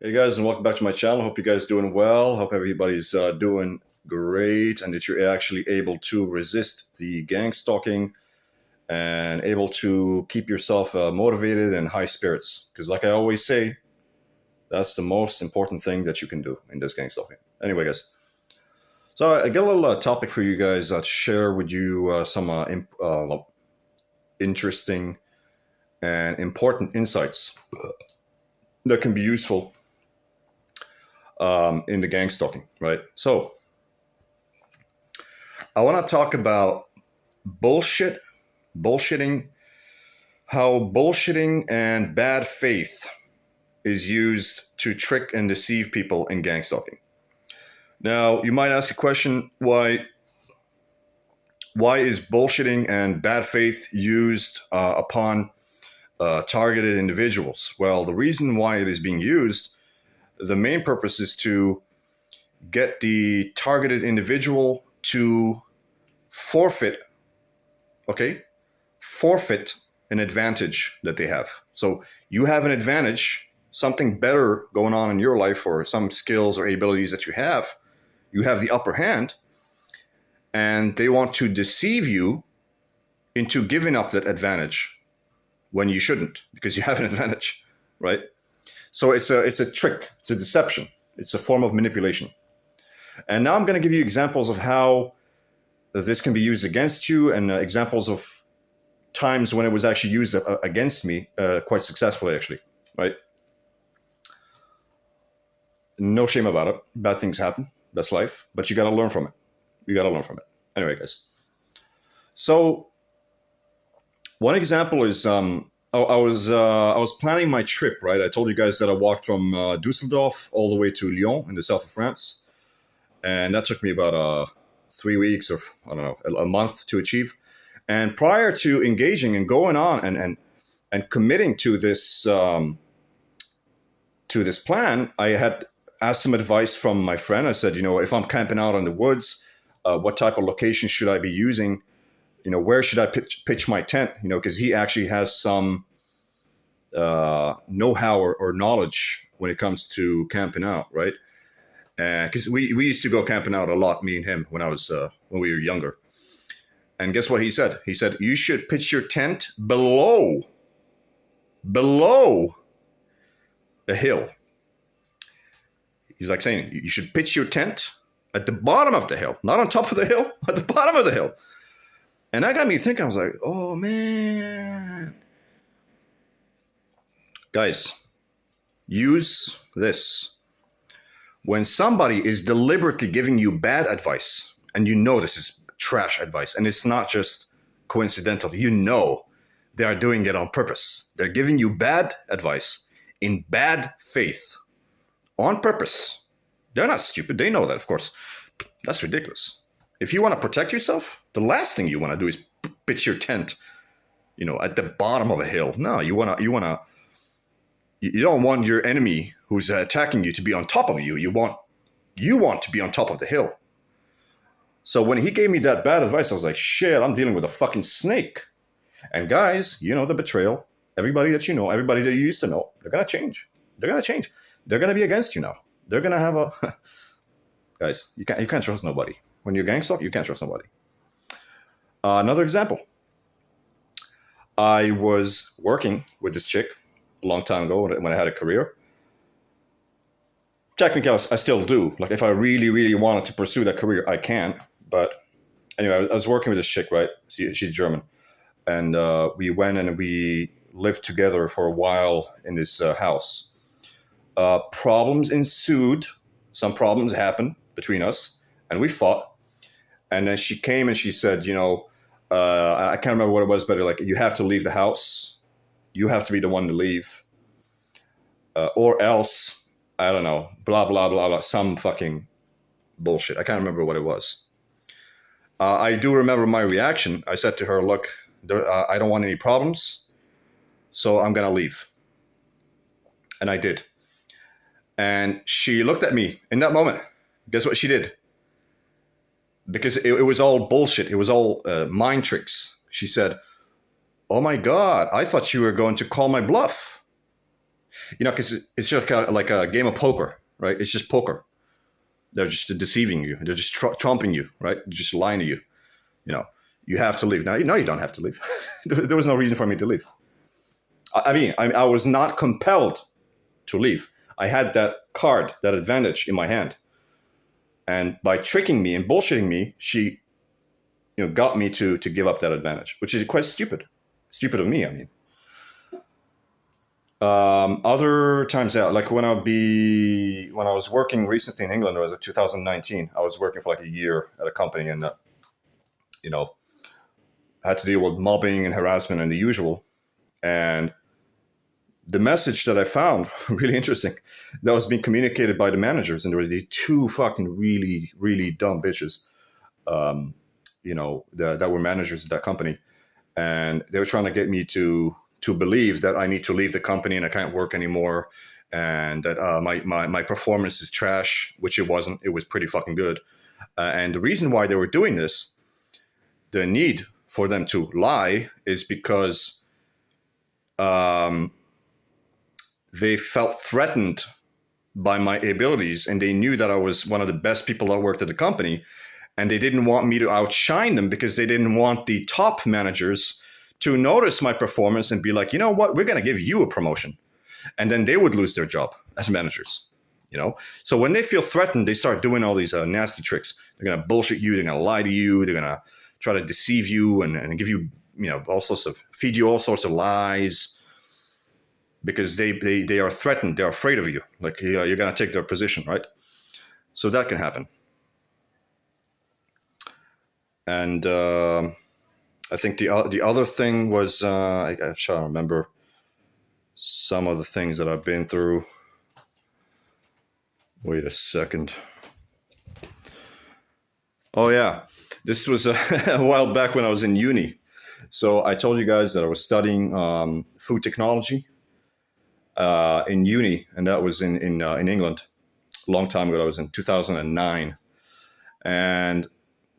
Hey guys, and welcome back to my channel. Hope you guys doing well. Hope everybody's doing great, and that you're actually able to resist the gang stalking and able to keep yourself motivated and high spirits. Because, like I always say, that's the most important thing that you can do in this gang stalking. Anyway, guys, so I got a little topic for you guys to share with you some interesting and important insights that can be useful in the gang stalking, right? So I want to talk about bullshitting, how bullshitting and bad faith is used to trick and deceive people in gang stalking. Now, you might ask a question: why is bullshitting and bad faith used upon targeted individuals? Well, the reason why it is being used, the main purpose is to get the targeted individual to forfeit, okay, forfeit an advantage that they have. So you have an advantage, something better going on in your life, or some skills or abilities that you have the upper hand, and they want to deceive you into giving up that advantage when you shouldn't, because you have an advantage, right? So it's a trick, it's a deception, it's a form of manipulation. And now I'm going to give you examples of how this can be used against you, and examples of times when it was actually used against me quite successfully, actually, right? No shame about it. Bad things happen. That's life. But you got to learn from it. You got to learn from it. Anyway, guys. So one example is I was planning my trip, right? I told you guys that I walked from Dusseldorf all the way to Lyon in the south of France, and that took me about 3 weeks, or I don't know, a month to achieve. And prior to engaging and going on and committing to this plan, I had asked some advice from my friend. I said, if I'm camping out in the woods, what type of location should I be using? Where should I pitch my tent? Because he actually has some know-how or knowledge when it comes to camping out, right? Because we used to go camping out a lot, me and him, when we were younger. And guess what he said? He said, you should pitch your tent below a hill. He's like saying, you should pitch your tent at the bottom of the hill, not on top of the hill, at the bottom of the hill. And that got me thinking. I was like, oh, man. Guys, use this. When somebody is deliberately giving you bad advice, and this is trash advice, and it's not just coincidental, they are doing it on purpose. They're giving you bad advice in bad faith on purpose. They're not stupid. They know that, of course. That's ridiculous. If you want to protect yourself, the last thing you want to do is pitch your tent, at the bottom of a hill. No, you don't want your enemy who's attacking you to be on top of you. You want to be on top of the hill. So when he gave me that bad advice, I was like, shit, I'm dealing with a fucking snake. And guys, the betrayal. Everybody that everybody that you used to know, they're going to change. They're going to change. They're going to be against you now. They're going to have a... Guys, you can't trust nobody. When you're gang stalk, you can't trust nobody. Another example. I was working with this chick a long time ago when I had a career. Technically, I still do. Like, if I really, really wanted to pursue that career, I can. But anyway, I was working with this chick, right? She's German. And we went and we lived together for a while in this house. Problems ensued. Some problems happened between us, and we fought. And then she came and she said, I can't remember what it was, but like, you have to leave the house. You have to be the one to leave. Or else, I don't know, blah, blah, blah, blah, some fucking bullshit. I can't remember what it was. I do remember my reaction. I said to her, look, I don't want any problems, so I'm going to leave. And I did. And she looked at me in that moment. Guess what she did? Because it was all bullshit. It was all mind tricks. She said, oh my God, I thought you were going to call my bluff. because it's just like a game of poker, right? It's just poker. They're just deceiving you. They're just trumping you, right? They're just lying to you. You know, you have to leave. Now, no, you don't have to leave. There was no reason for me to leave. I was not compelled to leave. I had that card, that advantage in my hand. And by tricking me and bullshitting me, she, got me to give up that advantage, which is quite stupid. Stupid of me, I mean. Other times out, like when I was working recently in England, it was 2019. I was working for like a year at a company, and I had to deal with mobbing and harassment and the usual. And the message that I found really interesting, that was being communicated by the managers, and there was these two fucking really, really dumb bitches, that were managers at that company, and they were trying to get me to believe that I need to leave the company and I can't work anymore, and that my performance is trash, which it wasn't. It was pretty fucking good. And the reason why they were doing this, the need for them to lie, is because they felt threatened by my abilities, and they knew that I was one of the best people that worked at the company, and they didn't want me to outshine them because they didn't want the top managers to notice my performance and be like, you know what, we're going to give you a promotion. And then they would lose their job as managers, So when they feel threatened, they start doing all these nasty tricks. They're going to bullshit you. They're going to lie to you. They're going to try to deceive you and give you, feed you all sorts of lies, because they are threatened. They're afraid of you. Like, you're going to take their position, right? So that can happen. And I think the other thing was, I'm trying to remember some of the things that I've been through. Wait a second. Oh, yeah. This was a while back when I was in uni. So I told you guys that I was studying food technology in uni, and that was in England a long time ago. That was in 2009. And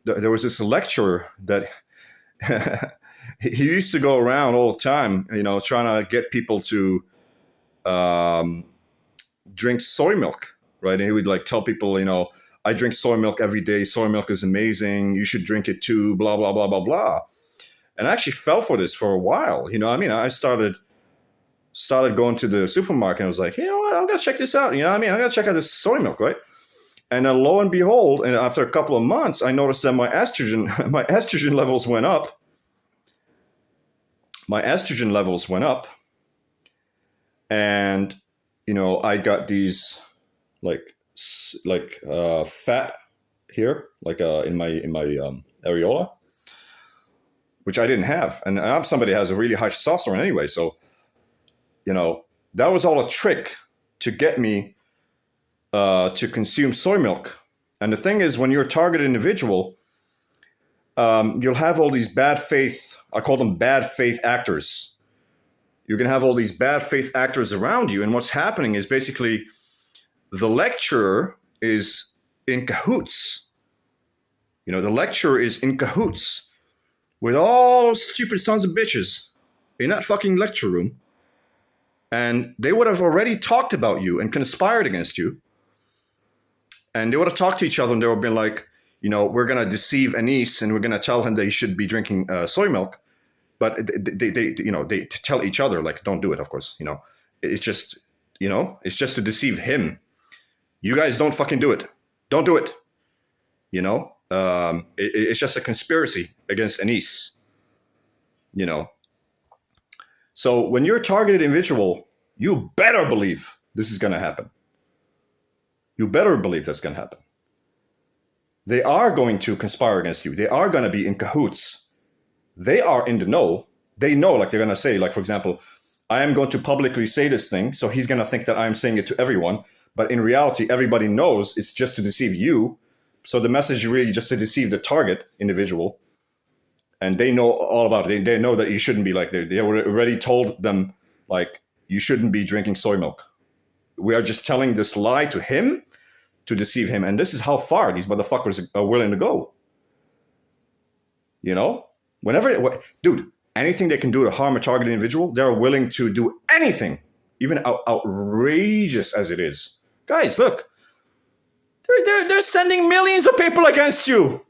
there was this lecturer that he used to go around all the time, trying to get people to drink soy milk, right? And he would like tell people, I drink soy milk every day. Soy milk is amazing. You should drink it too, blah, blah, blah, blah, blah. And I actually fell for this for a while. I started going to the supermarket and I was like, you know what? I'm going to check this out. I'm going to check out this soy milk, right? And then lo and behold, and after a couple of months, I noticed that my estrogen levels went up. My estrogen levels went up, and I got these like fat here, like in my areola, which I didn't have, and I'm somebody who has a really high testosterone anyway. So, that was all a trick to get me to consume soy milk. And the thing is, when you're a target individual, you'll have all these bad faith, I call them bad faith actors. You're going to have all these bad faith actors around you. And what's happening is basically the lecturer is in cahoots. The lecturer is in cahoots with all those stupid sons of bitches in that fucking lecture room. And they would have already talked about you and conspired against you. And they would have talked to each other, and they would have been like, we're going to deceive Anis and we're going to tell him that he should be drinking soy milk. But they tell each other, like, don't do it, of course. It's just, it's just to deceive him. You guys don't fucking do it. Don't do it. It's just a conspiracy against Anis. So when you're a targeted individual, you better believe this is going to happen. You better believe that's going to happen. They are going to conspire against you. They are going to be in cahoots. They are in the know. They know, like they're going to say, like, for example, I am going to publicly say this thing, so he's going to think that I'm saying it to everyone. But in reality, everybody knows it's just to deceive you. So the message is really just to deceive the target individual. And they know all about it. They know that you shouldn't be like, they already told them, like, you shouldn't be drinking soy milk. We are just telling this lie to him to deceive him. And this is how far these motherfuckers are willing to go. Dude, anything they can do to harm a targeted individual, they're willing to do anything even outrageous as it is. Guys, look, they're sending millions of people against you.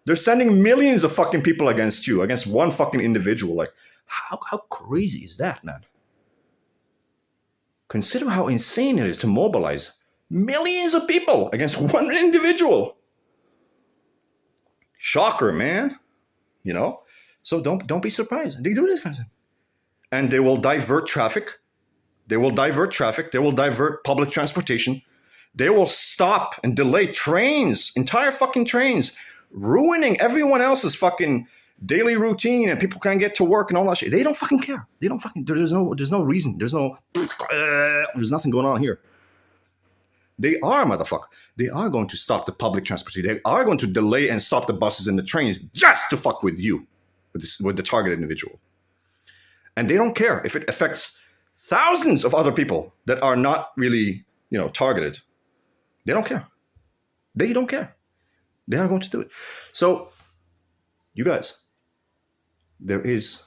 They're sending millions of fucking people against you, against one fucking individual. Like, how crazy is that, man? Consider how insane it is to mobilize millions of people against one individual. Shocker, man. You know? So don't be surprised. They do this kind of thing. And they will divert traffic. They will divert public transportation. They will stop and delay trains, entire fucking trains, ruining everyone else's fucking daily routine, and people can't get to work and all that shit. They don't fucking care. There's no reason. There's nothing going on here. They are, motherfucker. They are going to stop the public transportation. They are going to delay and stop the buses and the trains just to fuck with you, with the targeted individual. And they don't care if it affects thousands of other people that are not really, targeted. They don't care. They don't care. They are going to do it. So, you guys, there is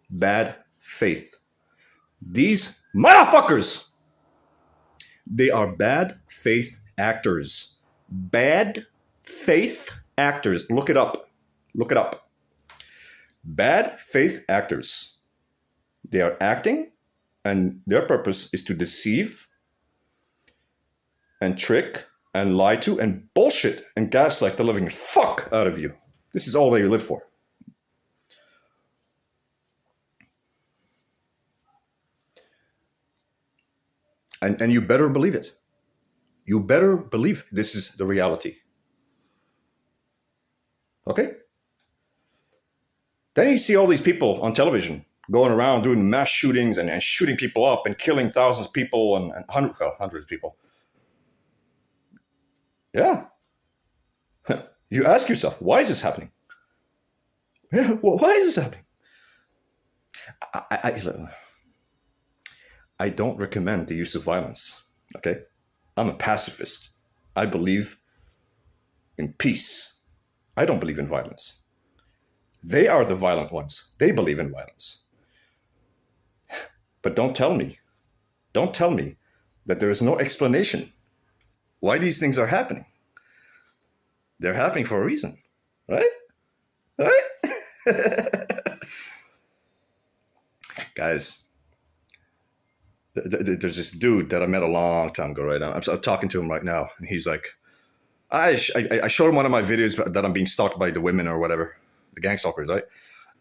bad faith. These motherfuckers, they are bad faith actors. Bad faith actors. Look it up. Look it up. Bad faith actors. They are acting, and their purpose is to deceive and trick and lie to and bullshit and gaslight the living fuck out of you. This is all they live for. And you better believe it. You better believe this is the reality. Okay? Then you see all these people on television going around doing mass shootings and shooting people up and killing thousands of people and hundreds of people. Yeah. You ask yourself, why is this happening? Why is this happening? I don't recommend the use of violence, okay? I'm a pacifist. I believe in peace. I don't believe in violence. They are the violent ones. They believe in violence. But don't tell me that there is no explanation why these things are happening. They're happening for a reason, right? Right? Guys, there's this dude that I met a long time ago, right? I'm talking to him right now, and he's like, I showed him one of my videos that I'm being stalked by the women or whatever, the gangstalkers, right?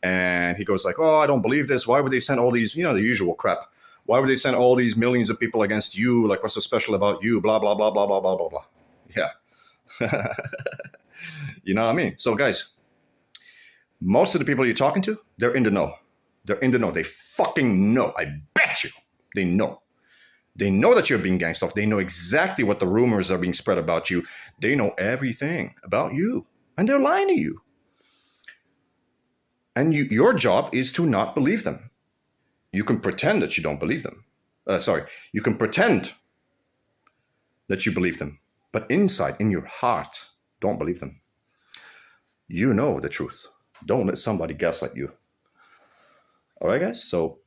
And he goes like, oh, I don't believe this. Why would they send all these, the usual crap? Why would they send all these millions of people against you? Like, what's so special about you? Blah, blah, blah, blah, blah, blah, blah, blah. Yeah. You know what I mean? So guys, most of the people you're talking to, they're in the know. They're in the know. They fucking know. I bet you. They know. They know that you're being gangstalked. They know exactly what the rumors are being spread about you. They know everything about you. And they're lying to you. And your job is to not believe them. You can pretend that you don't believe them. You can pretend that you believe them. But inside, in your heart, don't believe them. You know the truth. Don't let somebody gaslight you. All right, guys? So,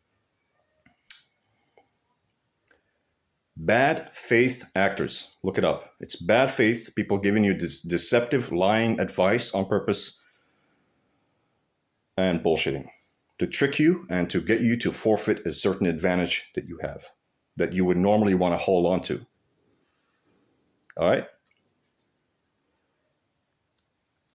bad faith actors. Look it up. It's bad faith, people giving you this deceptive, lying advice on purpose and bullshitting to trick you and to get you to forfeit a certain advantage that you have, that you would normally want to hold on to. All right?